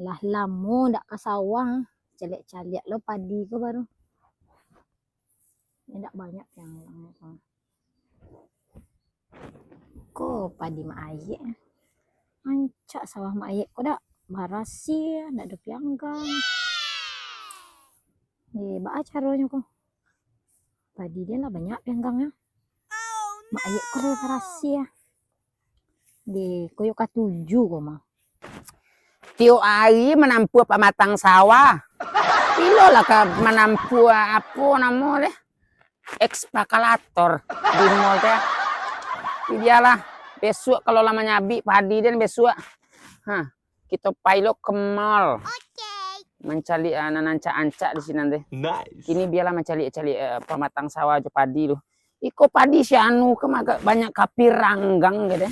Lah lamo ndak ke sawah, celiak-celiak lo padi ko baru. Ini ndak banyak yang ko padi mak ayek. Ancak sawah mak ayek ko dak barasi, ndak ada pianggang. Nih, bak caranya ko. Padi dia lah banyak pianggangnya. Mak ayek ko le barasi ya. Di koyo K7 ko mah. Tiap hari menampu pematang sawah. Pilo lah ke menampu apa namanya deh. Ekskavator di mall teh. Dialah besok kalau lama nyabi padi dan besok. Kita pilot ke mall. Mencari nanca-anca di sini nanti. Nice. Kini biarlah mencari pematang sawah aja padi lu. Iko padi si anu kemaga banyak kapiranggang gitu.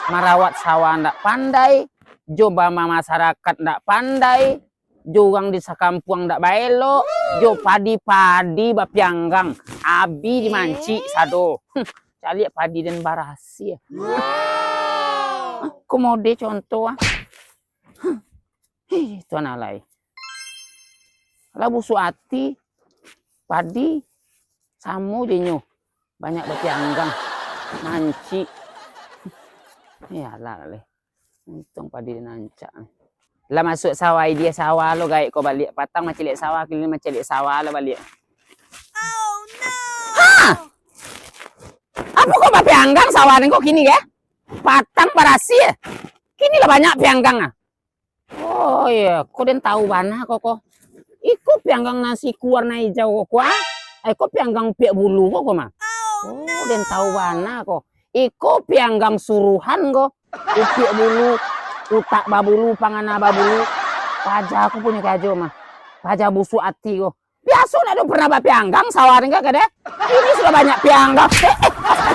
Merawat sawah ndak pandai, coba masyarakat ndak pandai, juang di sakampung ndak baelo, jo padi-padi bapianggang, abi dimanci sado. Cari padi dan barasi. Komode contoh tuan alai. Lah busuati padi samu dinyo banyak bapianggang manci. Ya lah le. Untung padi nanca. Lah masuk sawah dia sawah lo gaik ko balik patang macam lek sawah kini macam lek sawah lo balik. Oh no. Apa kok bapianggang sawah ni kok kini ya? Patang barasi ya? Kini lah banyak pianggang ah. Oh iya, kau den tahu mana kok? Ikut pianggang nasi warna hijau kok ah? Kok pianggang piak bulu kok mah? Oh, den tahu mana kok? Ikut pianggang suruhan kok? Piak bulu, utak babulu, pangana babulu. Pajak aku punya kajo mah. Pajak busuk hati kok. Biasa nak pernah bapianggang sawah enggak kade? Ini sudah banyak pianggang.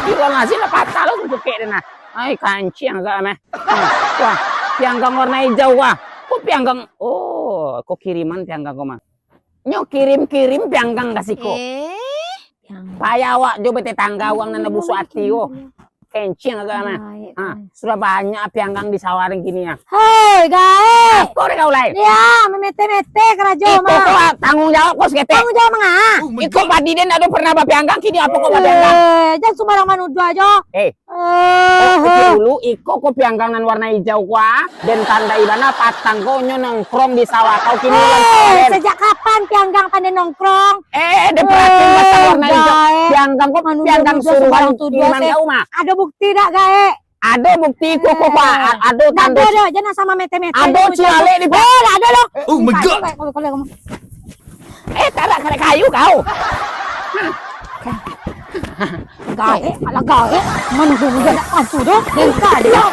Kira nasi lah patah lo untuk kek dena. Ay kancing agak meh. Wah, pianggang warna hijau wah. Kok pianggang? Oh, kok kiriman pianggang kok mah. Nyo kirim-kirim pianggang kasih kok. Payawak jo bete tangga uang nana busuk hati kok. Kencing agak meh. Sudah banyak pianggang di sawaring gini ya. Hei, gae. Kok udah kau lain? Ya, memete-mete kerajo Itu mah. kok tanggung jawab kok sekete. Tanggung jawab mengah. Itu padi den ada pernah bapianggang kini apa kok bapianggang? Jangan sembarang manudu aja. Dulu iko kok pianggang nan warna hijau kuah dan tanda ibana patang konyo nongkrong di sawah kau kini lan Sejak kapan pianggang pandai nongkrong? de perhatiin patang warna hijau pianggang kok pianggang suruhan kiriman kau mah Ada bukti tak gae? ada bukti kok ada tanda Ada jangan sama mete-mete. ada cilale di ada loh. Oh my god. tak ada kayu kau Gae, ala gae. Manusia muda tak pantu doh. Minta dia.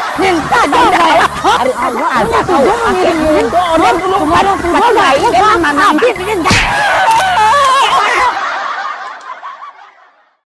Harus ada kau. Akhirnya orang dulu mana mana.